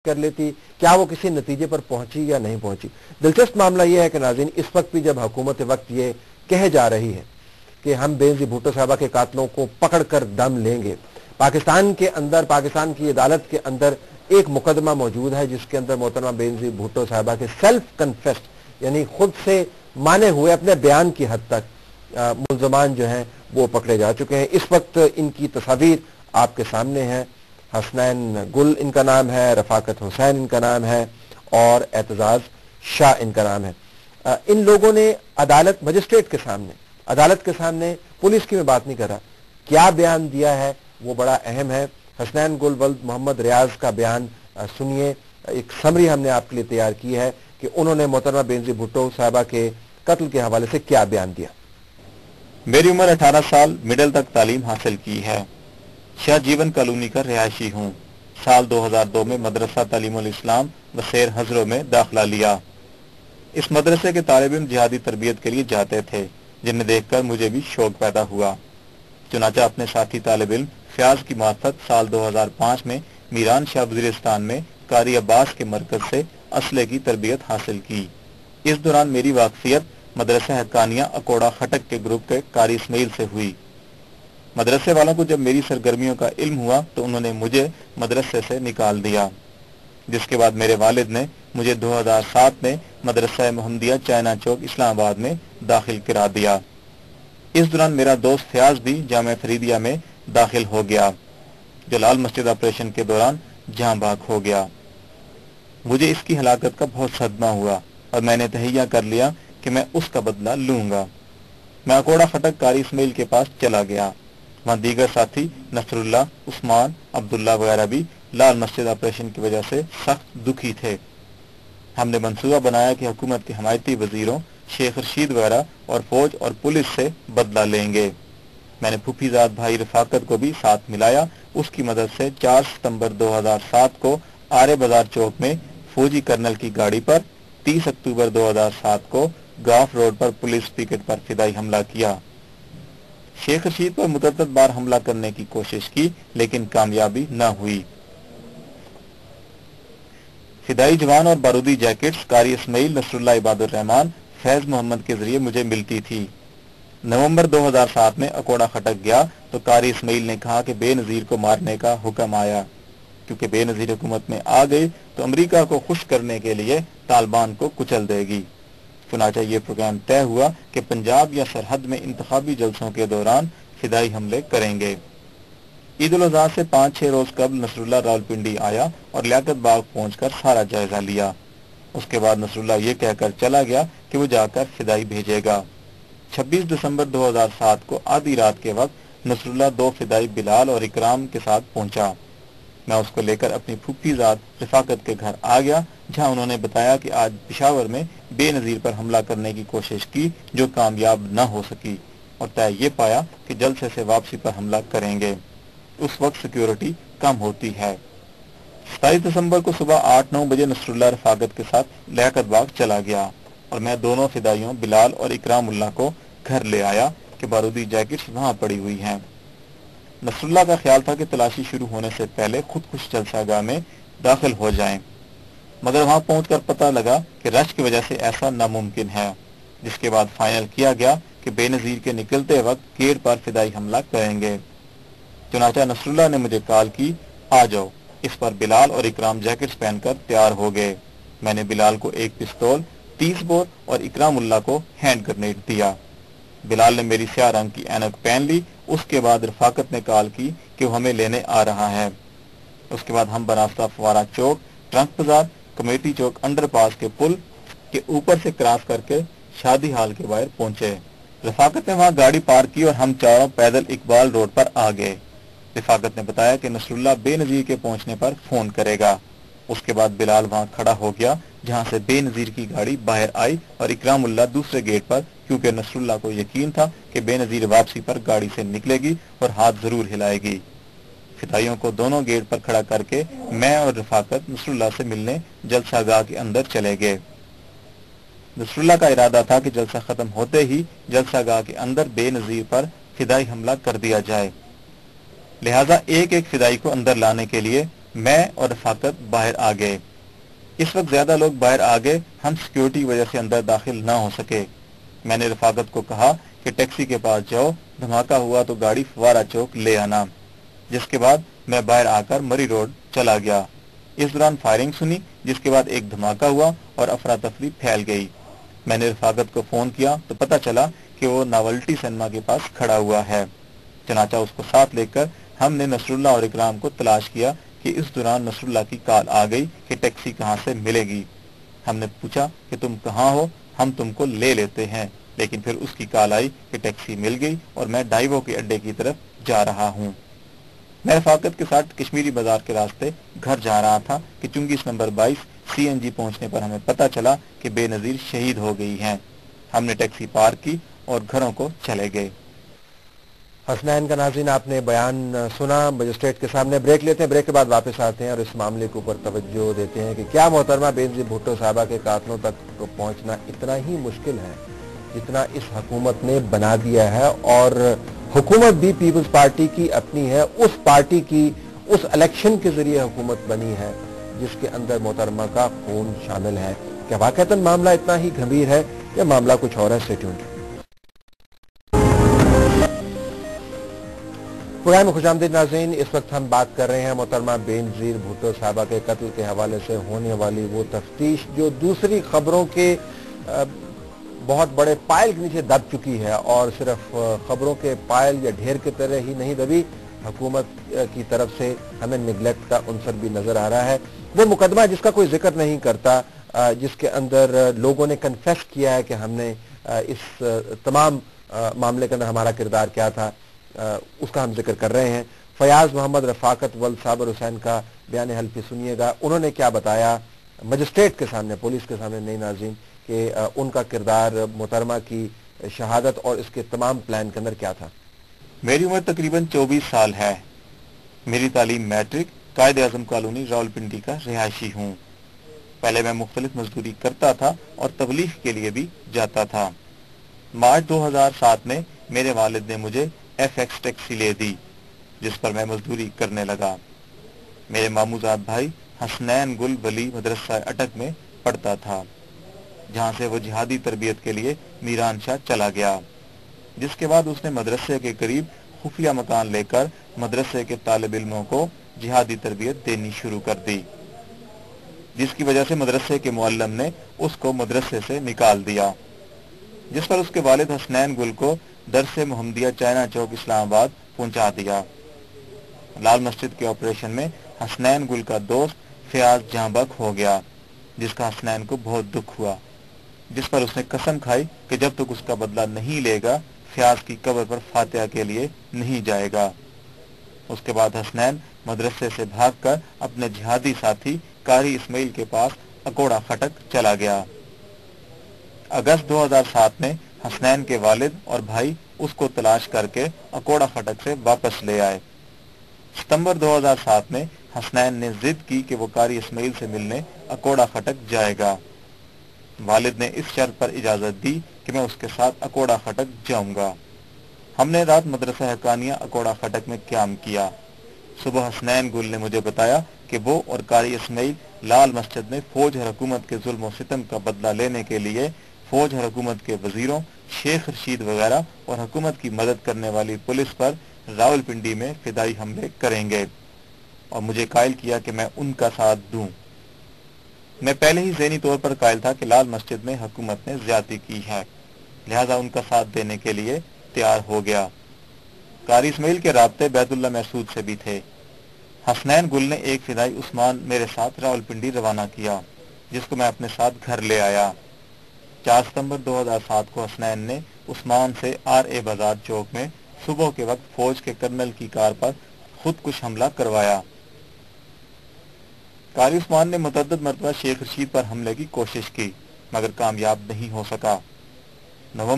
कर लेती, क्या वो किसी नतीजे पर पहुंची या नहीं पहुंची। दिलचस्प मामला यह है कि नाज़रीन, इस वक्त भी जब हुकूमत वक्त ये कहे जा रही है कि हम बेनज़ीर भुट्टो साहबा के कातलों को पकड़ कर दम लेंगे, पाकिस्तान के अंदर, पाकिस्तान की अदालत के अंदर एक मुकदमा मौजूद है जिसके अंदर मोहतरमा बेनज़ीर भुट्टो साहबा के सेल्फ कन्फेस्ड यानी खुद से माने हुए अपने बयान की हद तक मुल्ज़मान जो हैं वो पकड़े जा चुके हैं। इस वक्त इनकी तस्वीर आपके सामने है। हसनैन गुल इनका नाम है, रफाकत हुसैन इनका नाम है और एतजाज शाह इनका नाम है। इन लोगों ने अदालत मजिस्ट्रेट के सामने, अदालत के सामने, पुलिस की मैं बात नहीं कर रहा, क्या बयान दिया है वो बड़ा अहम है। हसनैन गुल वल्द मोहम्मद रियाज का बयान सुनिए। एक समरी हमने आपके लिए तैयार की है कि उन्होंने मोहतरमा बेनज़ीर भुट्टो साहबा के कत्ल के हवाले से क्या बयान दिया। मेरी उम्र 18 साल, मिडिल तक तालीम हासिल की है। शाह जीवन कॉलोनी का रिहायशी हूँ। साल 2002 में मदरसा तालीमुल इस्लाम वसेर हजरों में दाखिला लिया। इस मदरसे के तालिब इल्म जिहादी तरबियत के लिए जाते थे, जिन्हें देखकर मुझे भी शौक पैदा हुआ। चुनाचा अपने साथी तालिब इल्म फयाज की मार्फत साल 2005 में मीरान शाह वज़ीरिस्तान में कारी अब्बास के मरकज से असले की तरबियत हासिल की। इस दौरान मेरी वाकफियत मदरसा हक्कानिया अकोड़ा खटक के ग्रुप के कारी इस्माइल से हुई। मदरसे वालों को जब मेरी सरगर्मियों का इल्म हुआ तो उन्होंने मुझे मदरसे से निकाल दिया, जिसके बाद मेरे वालिद ने मुझे 2007 में मदरसा मोहम्मदिया चाइना चौक इस्लामाबाद में दाखिल करा दिया। इस दौरान मेरा दोस्त फयाज भी जामिया फरीदिया में दाखिल हो गया, जो लाल मस्जिद ऑपरेशन के दौरान जहां भाग हो गया। मुझे इसकी हलाकत का बहुत सदमा हुआ और मैंने तहैया कर लिया कि मैं उसका बदला लूंगा। मैं अकोड़ा खटक कारी इस्माइल के पास चला गया। वहाँ दीगर साथी नसरुल्लाह, उस्मान, अब्दुल्ला वगैरह भी लाल मस्जिद ऑपरेशन की वजह से सख्त दुखी थे। हमने मंसूबा बनाया कि हुकूमत के हमायती वजीरों शेख रशीद वगैरह और फौज और पुलिस से बदला लेंगे। मैंने फूफीजाद भाई रफाकत को भी साथ मिलाया। उसकी मदद से 4 सितंबर 2007 को आरे बाजार चौक में फौजी कर्नल की गाड़ी पर, 30 अक्टूबर 2007 को गाफ रोड पर पुलिस पिकेट पर फिदाई हमला किया। शेख रशीद पर मुतअद्दिद बार हमला करने की कोशिश की, लेकिन कामयाबी न हुई। फिदाई जवान और बारूदी जैकेट्स कारी इस्माइल, नसरुल्लाह इबादुर रहमान, फैज मोहम्मद के जरिए मुझे मिलती थी। नवंबर 2007 में अकोड़ा खटक गया तो कारी इस्माइल ने कहा कि बेनजीर को मारने का हुक्म आया, क्योंकि बेनजीर हुकूमत में आ गई तो अमेरिका को खुश करने के लिए तालिबान को कुचल देगी। चुनाचा ये प्रोग्राम तय हुआ कि पंजाब या सरहद में इंतखाबी जलसों के दौरान फिदाई हमले करेंगे। ईद उल अजहा से 5-6 रोज कबल नसरुल्लाह रावलपिंडी आया और लियाकत बाग पहुंचकर सारा जायजा लिया। उसके बाद नसरुल्लाह ये कहकर चला गया कि वो जाकर फिदाई भेजेगा। 26 दिसंबर 2007 को आधी रात के वक्त नसरुल्लाह 2 फिदाई बिलाल और इकराम के साथ पहुंचा। मैं उसको लेकर अपनी फूफीजाद रफाकत के घर आ गया, जहां उन्होंने बताया कि आज पिशावर में बेनजीर पर हमला करने की कोशिश की, जो कामयाब न हो सकी, और तय ये पाया कि जलसे से वापसी पर हमला करेंगे। उस वक्त सिक्योरिटी कम होती है। 27 दिसंबर को सुबह 8-9 बजे नसरुल्लाह रफाकत के साथ लियाकत बाग चला गया और मैं दोनों फिदाइयों बिलाल और इकरामुल्लाह को घर ले आया कि बारूदी जैकेट्स वहां पड़ी हुई हैं। नसरुल्लाह का ख्याल था कि तलाशी शुरू होने से पहले खुद कुछ जलसागाह में दाखिल हो जाएं, मगर वहां पहुंचकर पता लगा कि रश की वजह से ऐसा नामुमकिन है, जिसके बाद फाइनल किया गया कि बेनजीर के निकलते वक्त गेट पर फिदाई हमला करेंगे। चुनाचा नसरुल्लाह ने मुझे कॉल की, आ जाओ। इस पर बिलाल और इकराम जैकेट्स पहनकर तैयार हो गए। मैंने बिलाल को एक पिस्तौल, 30 बोर और इकरामुल्लाह को हैंड ग्रेनेड दिया। बिलाल ने मेरी स्याह रंग की ऐनक पहन ली। उसके बाद रफाकत ने कॉल की कि वो हमें लेने आ रहा है। उसके बाद हम बनास्ता फवारा चौक, ट्रंक बाजार, कमेटी चौक अंडरपास के पुल के ऊपर से क्रॉस करके शादी हाल के बाहर पहुंचे। रफाकत ने वहां गाड़ी पार्क की और हम चारों पैदल इकबाल रोड पर आ गए। रफाकत ने बताया कि नसरुल्लाह बेनजीर के पहुंचने पर फोन करेगा। उसके बाद बिलाल वहां खड़ा हो गया, जहां से बेनजीर की गाड़ी बाहर आई और इकरामुल्लाह दूसरे गेट पर, क्योंकि नसरुल्लाह को यकीन था कि बेनजीर वापसी पर गाड़ी से निकलेगी और हाथ जरूर हिलाएगी। फिदाइयों को दोनों गेट पर खड़ा करके मैं और रफाकत नसरुल्लाह से मिलने जलसागाह के अंदर चले गए। नसरुल्लाह का इरादा था कि जलसा खत्म होते ही जलसागाह के अंदर बेनजीर पर फिदाई हमला कर दिया जाए। लिहाजा एक एक फिदाई को अंदर लाने के लिए मैं और रफाकत बाहर आ गए। इस वक्त ज्यादा लोग बाहर आ गए, हम सिक्योरिटी की वजह से अंदर दाखिल ना हो सके। मैंने रफाकत को कहा कि टैक्सी के पास जाओ, धमाका हुआ तो गाड़ी फवारा चौक ले आना। जिसके बाद मैं बाहर आकर मरी रोड चला गया। इस दौरान फायरिंग सुनी, जिसके बाद एक धमाका हुआ और अफरा तफरी फैल गई। मैंने रफाकत को फोन किया तो पता चला कि वो नॉवेल्टी सिनेमा के पास खड़ा हुआ है। चनाचा उसको साथ लेकर हमने नसरुल्लाह और इकराम को तलाश किया कि इस दौरान नसरुल्लाह की कॉल आ गई कि टैक्सी कहाँ से मिलेगी। हमने पूछा कि तुम कहाँ हो, हम तुमको ले लेते हैं, लेकिन फिर उसकी कॉल आई कि टैक्सी मिल गई और मैं डाइवो के अड्डे की तरफ जा रहा हूँ। मैं रफाकत के साथ कश्मीरी बाजार के रास्ते घर जा रहा था कि चुंगीस नंबर 22 CNG पहुंचने पर हमें पता चला कि बेनजीर शहीद हो गई हैं। हमने टैक्सी पार्क की और घरों को चले गए। हसनैन का नाज़रीन आपने बयान सुना मजिस्ट्रेट के सामने। ब्रेक लेते हैं, ब्रेक के बाद वापस आते हैं और इस मामले के ऊपर तवज्जो देते हैं कि क्या मोहतरमा बेनज़ीर भुट्टो साहबा के कातलों तक पहुंचना इतना ही मुश्किल है जितना इस हुकूमत ने बना दिया है। और हुकूमत भी पीपल्स पार्टी की अपनी है, उस पार्टी की उस इलेक्शन के जरिए हुकूमत बनी है जिसके अंदर मोहतरमा का खून शामिल है। क्या वाकईतन मामला इतना ही गंभीर है या मामला कुछ और है? Stay tuned. प्रोग्राम में खुशामदीद नाज़रीन। इस वक्त हम बात कर रहे हैं मोहतरमा बेनज़ीर भुट्टो साहबा के कत्ल के हवाले से होने वाली वो तफ्तीश जो दूसरी खबरों के बहुत बड़े पायल के नीचे दब चुकी है। और सिर्फ खबरों के पायल या ढेर के तरह ही नहीं दबी, हुकूमत की तरफ से हमें निगलेक्ट का उनसर भी नजर आ रहा है। वो मुकदमा जिसका कोई जिक्र नहीं करता, जिसके अंदर लोगों ने कन्फेस किया है कि हमने इस तमाम मामले के अंदर हमारा किरदार क्या था, उसका हम जिक्र कर रहे हैं। फयाज मोहम्मद, रफाकत वल्द, साबर हुसैन का बयान हल्फी सुनिएगा। उन्होंने क्या बताया मजिस्ट्रेट के सामने, पुलिस के सामने नहीं नाज़रीन, कि उनका किरदार मोहतरमा की शहादत और इसके तमाम प्लान के अंदर क्या था। मेरी उम्र तकरीबन 24 साल है। मेरी तालीम मैट्रिक, कायद आजम कॉलोनी रावलपिंडी का रिहायशी हूँ। पहले मैं मुख्तलिफ मजदूरी करता था और तबलीग के लिए भी जाता था। मार्च 2007 में मेरे वालिद ने मुझे FX टैक्सी ले दी, जिस पर मैं मजदूरी करने लगा। मेरे मामूजाद भाई हसनैन गुल वली मदरसा अटक में पढ़ता था, जहाँ से वो जिहादी तरबियत के लिए मीरान शाह चला गया। जिसके बाद उसने मदरसे के करीब खुफिया मकान लेकर मदरसे के तालिब इल्मों को जिहादी तरबियत देनी शुरू कर दी, जिसकी वजह से मदरसे के मुअल्लिम ने उसको मदरसे से निकाल दिया। जिस पर उसके वालिद हसनैन गुल को दरसे मोहम्मदिया चाइना चौक इस्लामाबाद पहुंचा दिया। लाल मस्जिद के ऑपरेशन में हसनैन गुल का दोस्त फयाज जहांबक हो गया, जिसका हसनैन को बहुत दुख हुआ। जिस पर उसने कसम खाई कि जब तक उसका बदला नहीं लेगा फयाज की कब्र पर फातिहा के लिए नहीं जाएगा। उसके बाद हसनैन मदरसे से भागकर अपने जिहादी साथी कारी इस्माइल के पास अकोड़ा खटक चला गया। अगस्त 2007 में हसनैन के वालिद और भाई उसको तलाश करके अकोड़ा खटक से वापस ले आए। सितंबर 2007 में हसनैन ने जिद की कि वो कारी इस्माइल से मिलने अकोड़ा खटक जाएगा। वालिद ने इस शर्त पर इजाजत दी कि मैं उसके साथ अकोड़ा खटक जाऊंगा। हमने रात मदरसा हकानिया अकोड़ा खटक में क्याम किया। सुबह हसनैन गुल ने मुझे बताया कि वो और कारी इस्माइल लाल मस्जिद में फौज और हुकूमत के जुल्म और सितम का बदला लेने के लिए फौज और हुकूमत के वजीरों, शेख रशीद वगैरह और हुकूमत की मदद करने वाली पुलिस पर रावलपिंडी में फिदाई हमले करेंगे और मुझे कायल किया कि मैं उनका साथ दूं। मैं पहले ही ज़हनी तौर पर कायल था कि लाल मस्जिद में हुकूमत ने ज्यादती की है, लिहाजा उनका साथ देने के लिए तैयार हो गया। कारी इस्माइल के राब्ते बैतुल्लाह महसूद से भी थे। हसनैन गुल ने एक फिदाई उस्मान मेरे साथ रावलपिंडी रवाना किया, जिसको मैं अपने साथ घर ले आया। 4 सितंबर 2007 को हसनैन ने उस्मान से RA बाजार चौक में सुबह के वक्त फौज के कर्नल की कार पर खुदकुश हमला करवाया। कारी उस्मान ने मुतअद्दिद मरतबा शेख रशीद पर हमले की कोशिश की, मगर कामयाब नहीं हो सका। नवंबर